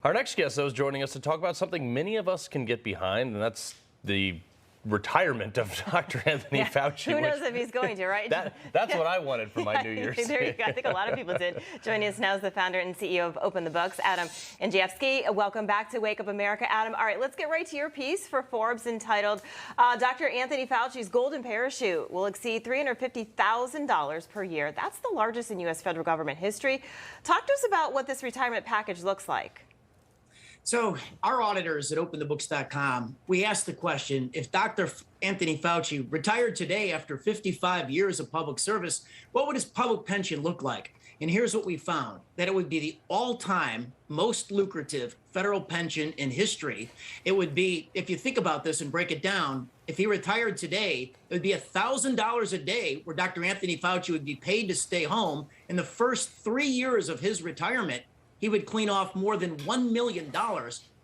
Our next guest, though, is joining us to talk about something many of us can get behind, and that's the retirement of Dr. Anthony Fauci. Who knows if he's going to, right? That's what I wanted for my New Year's. There you go. I think a lot of people did. Joining us now is the founder and CEO of OpenTheBooks, Adam Andrzejewski. Welcome back to Wake Up America, Adam. All right, let's get right to your piece for Forbes entitled, Dr. Anthony Fauci's Golden Parachute will exceed $350,000 per year. That's the largest in U.S. federal government history. Talk to us about what this retirement package looks like. So our auditors at OpenTheBooks.com, we asked the question, if Dr. Anthony Fauci retired today after 55 years of public service, what would his public pension look like? And here's what we found, that it would be the all-time most lucrative federal pension in history. It would be, if you think about this and break it down, if he retired today, it would be $1,000 a day where Dr. Anthony Fauci would be paid to stay home. In the first 3 years of his retirement, he would clean off more than $1 million.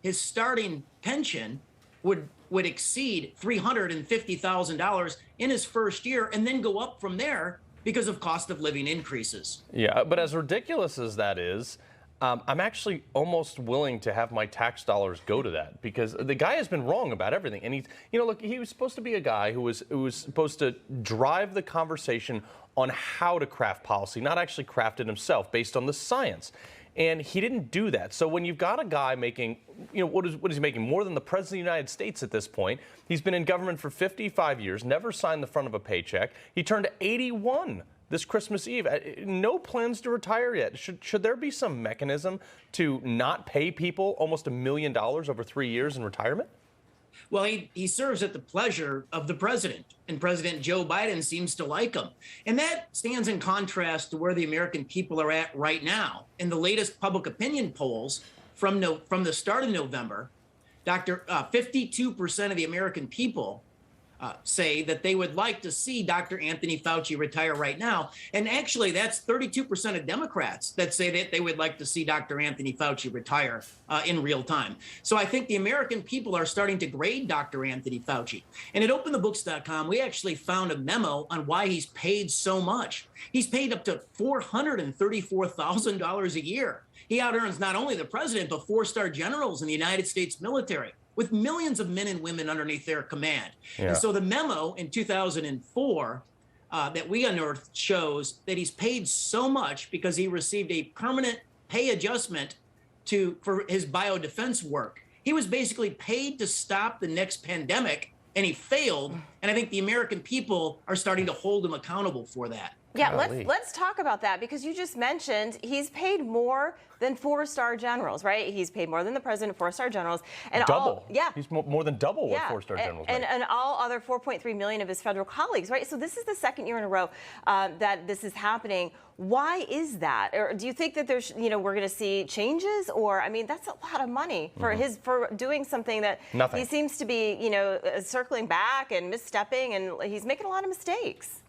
His starting pension would exceed $350,000 in his first year and then go up from there because of cost of living increases. Yeah, but as ridiculous as that is, I'm actually almost willing to have my tax dollars go to that, because the guy has been wrong about everything. And look, he was supposed to be a guy who was supposed to drive the conversation on how to craft policy, not actually craft it himself based on the science. And he didn't do that. So when you've got a guy making, what is he making? More than the President of the United States at this point. He's been in government for 55 years, never signed the front of a paycheck. He turned 81 this Christmas Eve. No plans to retire yet. Should there be some mechanism to not pay people almost $1 million over 3 years in retirement? Well, he serves at the pleasure of the president, and President Joe Biden seems to like him. And that stands in contrast to where the American people are at right now. In the latest public opinion polls from the start of November, 52% of the American people say that they would like to see Dr. Anthony Fauci retire right now. And actually, that's 32% of Democrats that say that they would like to see Dr. Anthony Fauci retire in real time. So I think the American people are starting to grade Dr. Anthony Fauci. And at OpenTheBooks.com, we actually found a memo on why he's paid so much. He's paid up to $434,000 a year. He out-earns not only the president, but four-star generals in the United States military, with millions of men and women underneath their command. Yeah. And so the memo in 2004 that we unearthed shows that he's paid so much because he received a permanent pay adjustment for his biodefense work. He was basically paid to stop the next pandemic, and he failed. And I think the American people are starting to hold him accountable for that. Yeah, let's talk about that, because you just mentioned he's paid more than four-star generals, right? He's paid more than the president, four-star generals, and double. He's more than double what four-star generals make. And all other 4.3 million of his federal colleagues, right? So this is the second year in a row that this is happening. Why is that? Or do you think that there's, we're going to see changes? Or, I mean, that's a lot of money for for doing something that he seems to be, circling back and misstepping, and he's making a lot of mistakes.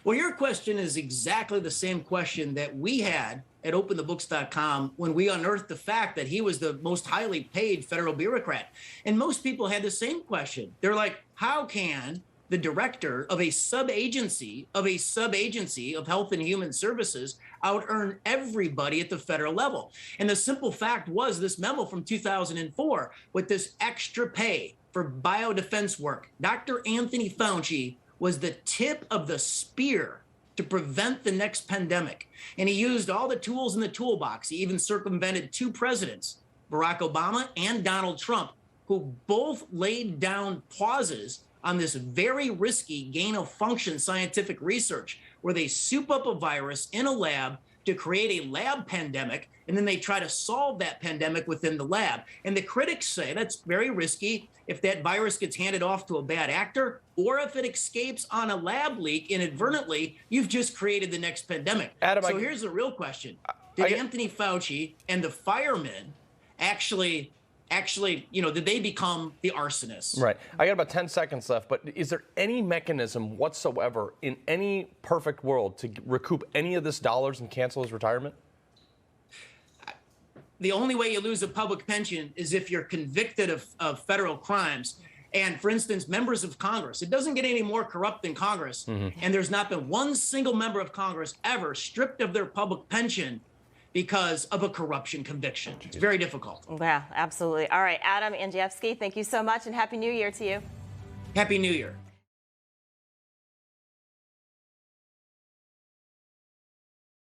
Well, your question is exactly the same question that we had at OpenTheBooks.com when we unearthed the fact that he was the most highly paid federal bureaucrat. And most people had the same question. They're like, how can the director of a sub-agency of Health and Human Services out-earn everybody at the federal level? And the simple fact was, this memo from 2004, with this extra pay for biodefense work, Dr. Anthony Fauci was the tip of the spear to prevent the next pandemic. And he used all the tools in the toolbox. He even circumvented two presidents, Barack Obama and Donald Trump, who both laid down pauses on this very risky gain-of-function scientific research, where they soup up a virus in a lab to create a lab pandemic, and then they try to solve that pandemic within the lab. And the critics say that's very risky if that virus gets handed off to a bad actor, or if it escapes on a lab leak inadvertently, you've just created the next pandemic. Adam, so here's the real question. Did Anthony Fauci and the firemen actually, did they become the arsonists? Right. I got about 10 seconds left, but is there any mechanism whatsoever in any perfect world to recoup any of this dollars and cancel his retirement? The only way you lose a public pension is if you're convicted of federal crimes. And for instance, members of Congress, it doesn't get any more corrupt than Congress. And there's not been one single member of Congress ever stripped of their public pension because of a corruption conviction. It's very difficult. Yeah, absolutely. All right, Adam Andrzejewski, thank you so much, and Happy New Year to you. Happy New Year.